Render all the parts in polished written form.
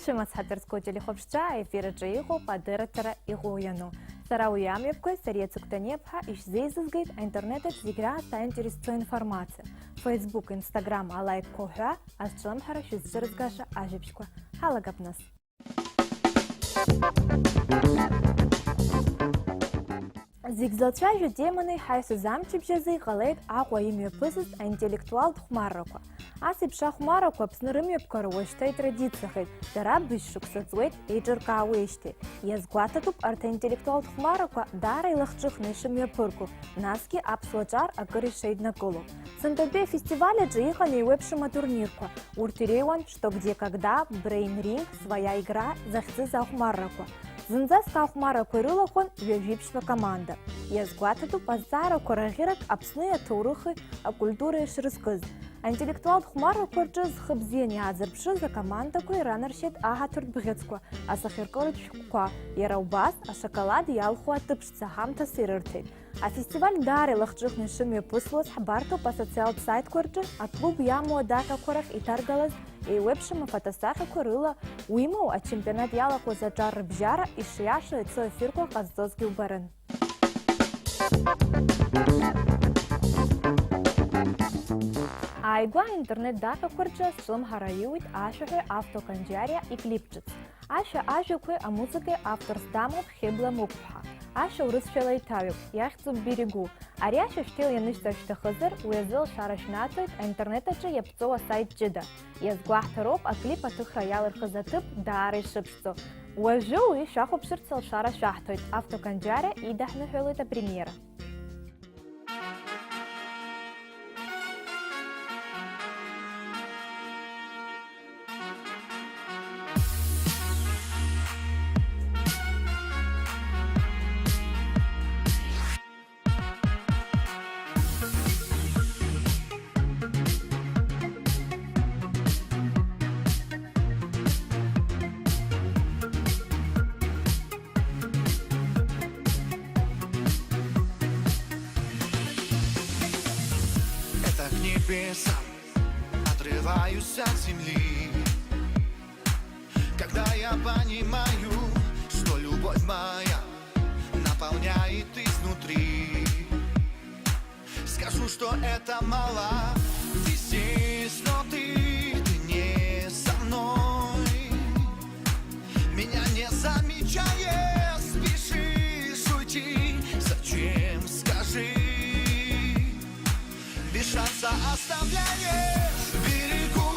Шимас хатарско телехопшча эфираджа игу падыратара игуяну. Сара уямевкой сария цуктанепха иш зейзызгейт, а интернетет зигра ста интересует информация. Facebook, Instagram, алайк коха, а с челом хорошо зжирзгаша ажипшква. Халагапнас. Зигзалча демоны хайсу замчипжазы галейт аква имя пысыз интеллектуал тхмарраква. Асип шахмараква пснырымепкара уэштай традицияхайт, дара бишшуксацуэт эйджеркауэшти. Язгуататуп арта интеллектуал тхмараква дара илахчых нышымепырку, наски апсуачар акыришейдна кулу. Сантабе фестиваля джииха нейвепшима турнирква. Уртирейван, что где когда, Brain Ring, своя игра, захцы захмарраква. Зынзас кахмара курылахон вежипшва команда. Язгуатату пазара корагирак апсные турухи, а культуры шрыскыз. Интеллектуал хмара корчыз хыбзени азырпшы за команда кой ранаршет ага туртбгецква, а сахиркорычква, яраубас, а шоколад ялхуа тыпшца хамта сырыртет. А фестиваль дары лахчых нишыме пыслос хабарту по социал сайт корчы, а клуб яму дака корах и таргалаз, и вебшима фотосаха корыла, уиму, а чемпионат ялаху за джар бжара и шияша и цоэфирку каздозги убарен. Айгуа интернет дака корча шлым хараюит ашахе автоканджария и клипчиц. Аша ажукwe а музыке автор стамов хебла мукпха. Аша урысчалай тавик, яхцу берегу. Аряша штил янышта хазар уязыл шарашнатует, а интернетача япцова сайт джида. Язгуахтароп, а клипа тухраялыр хазатып дары шипшцо. Уажу и шаху пширцал шара шахтует, автоканджария и дахнахелует премьера. Отрываюсь от земли, когда я понимаю, что любовь моя наполняет изнутри. Скажу, что это мало, ты здесь, но ты не со мной. Меня не замечая, спешишь уйти. Зачем, скажи? Без шанса оставляешь берегу,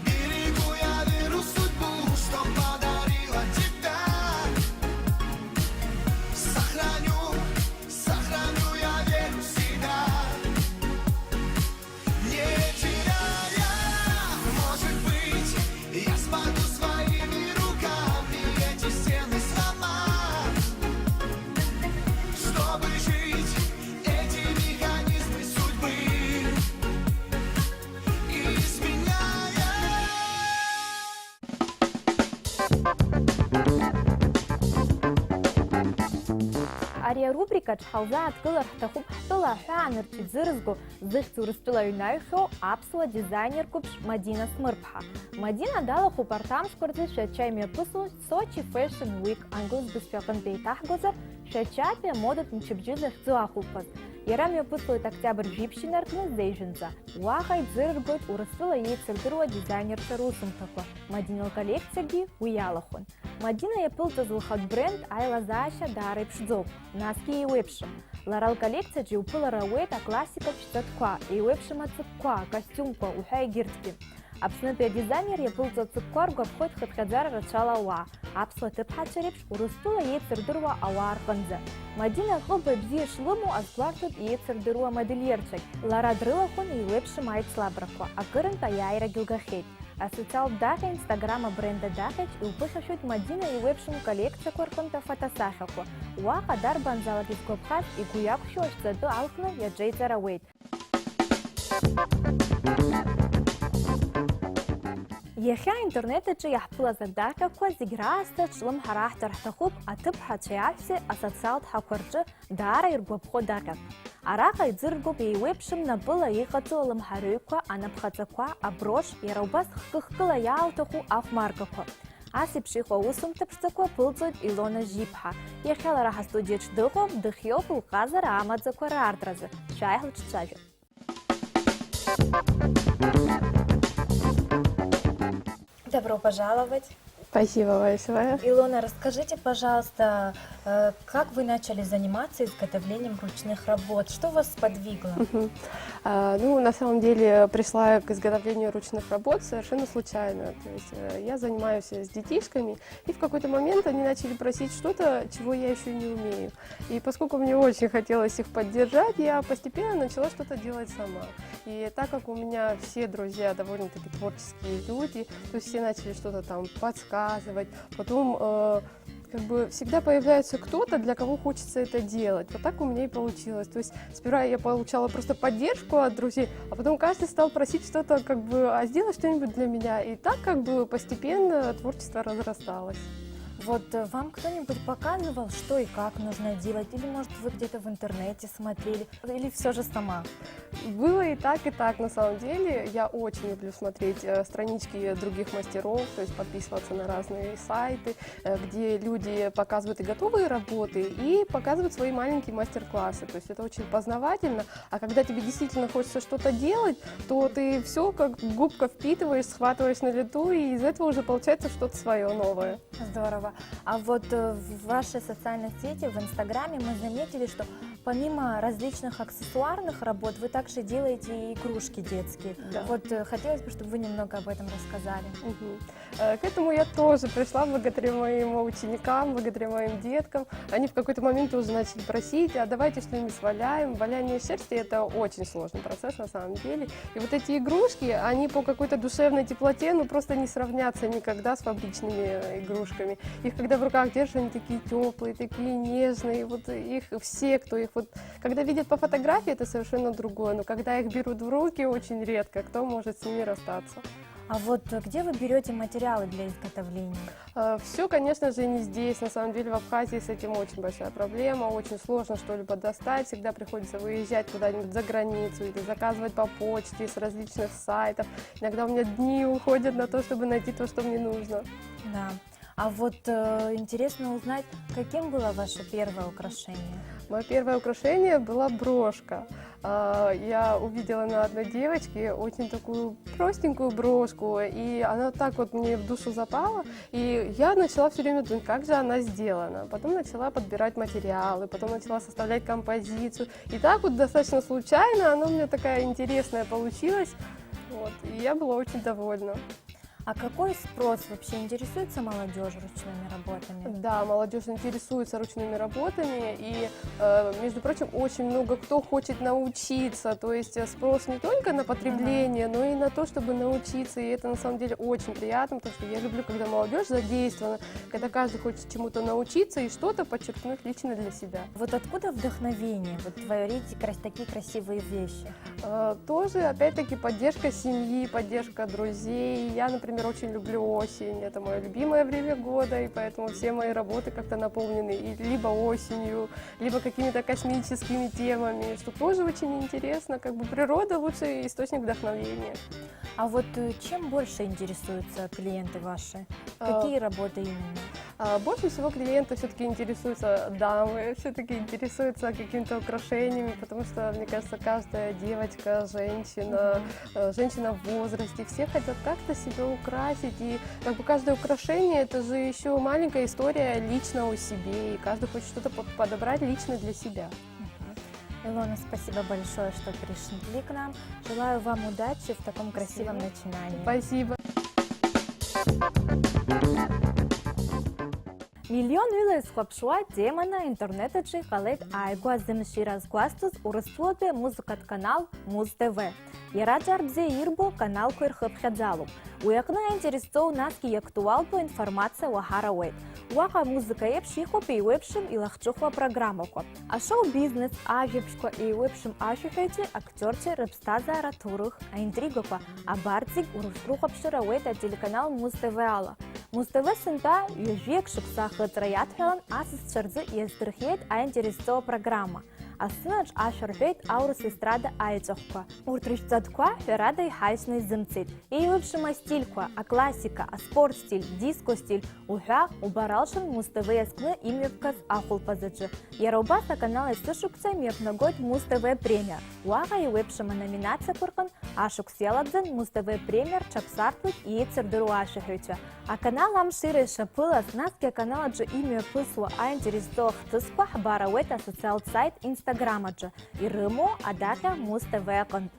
берегу, я верю в судьбу, что подарила тебя. Сохраню, сохраню, я верю в себя. Не теряя, может быть, я смогу своими руками эти стены сломать, чтобы жить эти механизмы судьбы. Ария рубрика чхалза откылар хтахуб хтыла ханыр чидзырызгу зыхцу рыстыла юнайхо апсуа дизайнер купш Мадина Смырпха. Мадина дала хупартам шкурзы шачайме пысу Сочи Fashion Week ангус беспекан бейтах гозар шачапе модат нчибджизах цуахупаз. Яраме пыслует октябрь жипщинаркны зейжинза. Уахай дзыргут урыстыла ей цирдыруа дизайнер царусым таква. Мадинал коллекция ги уялахон. Мадина япылта злхат бренд айла заша дары пшдзок. Наски и вебшим. Ларал коллекция джи упыла рауэта классика чтатква и вебшима цыкква, костюмква, ухай гиртки. Абснытый дизайнер япылта цыккваргу обход хатхадзара рачала уа. Апсла тыпхачарепш урыстыла ей цирдыруа ауа арханза. Мадина хлоба бзи шлыму азгвартут ей цирдыруа модельерчик. Лара дрылахон и вебшим айт слабраква, а кырынта яйра гилгахет. А социал даха инстаграма бренда дахач и упышашут Мадина и вебшим коллекция корконта фотосахаку. Уаха дар банзала пископхат и гуякшу ашцаду алхна я джейзара уэйт. Яхя интернетачы яхпыла задакаква зиграста члым харахтар хтахуб атып хачаяфсе а социал тхакварчы дара иргвабхо дакак. Араха идзыргуб ейуепшым набыла ейхацылым харюква, анапхацаква, аброш, яраубас хкыхкыла яутаху ахмаркаква. Аси пшихо усум тепштако пылцот Илона Жипха. Ехала раха студиеч дыхов, дыхьёп улказара амадзаквара артразы. Шайхл ччажу. Добро пожаловать. Спасибо большое. Илона, расскажите, пожалуйста, как вы начали заниматься изготовлением ручных работ? Что вас сподвигло? Ну, на самом деле, пришла я к изготовлению ручных работ совершенно случайно. То есть я занимаюсь с детишками, и в какой-то момент они начали просить что-то, чего я еще не умею. И поскольку мне очень хотелось их поддержать, я постепенно начала что-то делать сама. И так как у меня все друзья довольно-таки творческие люди, то есть все начали что-то там подсказывать, потом как бы всегда появляется кто-то, для кого хочется это делать. Вот так у меня и получилось. То есть сперва я получала просто поддержку от друзей, а потом каждый стал просить что-то, как бы, а сделай что-нибудь для меня. И так как бы постепенно творчество разрасталось. Вот вам кто-нибудь показывал, что и как нужно делать? Или, может, вы где-то в интернете смотрели? Или все же сама? Было и так, на самом деле. Я очень люблю смотреть странички других мастеров, то есть подписываться на разные сайты, где люди показывают и готовые работы, и показывают свои маленькие мастер-классы. То есть это очень познавательно. А когда тебе действительно хочется что-то делать, то ты все как губка впитываешь, схватываешь на лету, и из этого уже получается что-то свое новое. Здорово. А вот в вашей социальной сети, в Инстаграме, мы заметили, что помимо различных аксессуарных работ, вы также делаете и игрушки детские. Да. Вот хотелось бы, чтобы вы немного об этом рассказали. К этому я тоже пришла благодаря моим ученикам, благодаря моим деткам. Они в какой-то момент тоже начали просить, а давайте что-нибудь сваляем. Валяние шерсти – это очень сложный процесс на самом деле. И вот эти игрушки, они по какой-то душевной теплоте, ну просто не сравнятся никогда с фабричными игрушками. Их когда в руках держишь, они такие теплые, такие нежные. Вот их все, кто их вот, когда видят по фотографии, это совершенно другое. Но когда их берут в руки, очень редко кто может с ними расстаться. А вот где вы берете материалы для изготовления? Все, конечно же, не здесь. На самом деле в Абхазии с этим очень большая проблема. Очень сложно что-либо достать. Всегда приходится выезжать куда-нибудь за границу или заказывать по почте с различных сайтов. Иногда у меня дни уходят на то, чтобы найти то, что мне нужно. Да. А вот интересно узнать, каким было ваше первое украшение? Мое первое украшение была брошка. Я увидела на одной девочке очень такую простенькую брошку, и она так вот мне в душу запала, и я начала все время думать, как же она сделана. Потом начала подбирать материалы, потом начала составлять композицию, и так вот достаточно случайно она у меня такая интересная получилась, вот, и я была очень довольна. А какой спрос вообще, интересуется молодежь ручными работами? Да, молодежь интересуется ручными работами, и, между прочим, очень много кто хочет научиться, то есть спрос не только на потребление, но и на то, чтобы научиться, и это на самом деле очень приятно, потому что я люблю, когда молодежь задействована, когда каждый хочет чему-то научиться и что-то подчеркнуть лично для себя. Вот откуда вдохновение, вот творить такие красивые вещи? Тоже, опять-таки, поддержка семьи, поддержка друзей. Я, например, очень люблю осень, это мое любимое время года, и поэтому все мои работы как-то наполнены и либо осенью, либо какими-то космическими темами, что тоже очень интересно, как бы природа лучший источник вдохновения. А вот чем больше интересуются клиенты ваши? Какие работы именно? Больше всего клиенты все-таки интересуются дамы, все-таки интересуются какими-то украшениями, потому что, мне кажется, каждая девочка, женщина, женщина в возрасте, все хотят как-то себя украсить, и как бы каждое украшение это же еще маленькая история лично о себе, и каждый хочет что-то подобрать лично для себя. Илона, спасибо большое, что пришли к нам. Желаю вам удачи в таком красивом начинании. Спасибо. Миллион ylы схлапшуа темана интернетачы халет айгуа зымшира сгуастус урыслоды музыкат канал Муз-ТВ. Яраджардзе ирбо канал кырхыпхядзалу. Уякна интересов наски актуалбо информация вахарауэт. Уаха музыка епшихо пейвепшим и лахчухва программоко. А шоу-бизнес ажипшко и вепшим ажихайте актерче рыбстаза аратурых, а интригоква, а бартик урушрухапширауэт телеканал Муз-ТВ ала. Муз-ТВ сынта южек шукса хытраяатхелан асыс чырзы ездырхет а интересов программа. Асынач ашархет аурус эстрада айцохка. Уртришцатква ферада и хайсный зымцит. И вепшим стильква, аклассика, аспорт-стиль, диско-стиль уҳәа убаралшын Муз-ТВ иазкны имҩаԥгаз ахәылԥазаҿы. Иара убас аканал есышықәса имҩаԥнагоит Муз-ТВ премиа. Уаҟа иуеиԥшым аноминациақәа рҟынтә ашықәс иалагӡан Муз-ТВ премиа рҽаԥсахлоит еицырдыруа ашәаҳәаҩцәа. Аканал амшира ишаԥылаз, насгьы аканал аҿы имҩаԥысуа аинтерестәу ахҭысқәа ҳбарауеит асоциалтә сайт Instagram аҿы, ирымоу адаҟьа Муз-ТВ аҟынтә.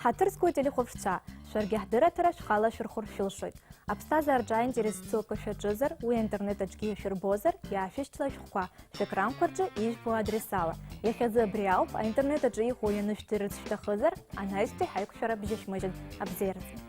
Ҳаҭыр телехәаԥшцәа, шәаргьы ҳдырраҭара шәхала шәырхәыршәылшоит. Аԥсҭазаараҿы аинтерес ҵуақәа шәаҿызар, уи аинтернет аҿгьы ишәырбозар, иаашәышьҭла шәҟәқәа, шәекранқәа рҿы ижәбо адресала. Иахьазы абри ауп, аинтернет аҿы иҟоу ианышәҭырц шәҭахызар, анаҩстәи ҳаиқәшәара бжьышәмыжьын. Абзеиразы!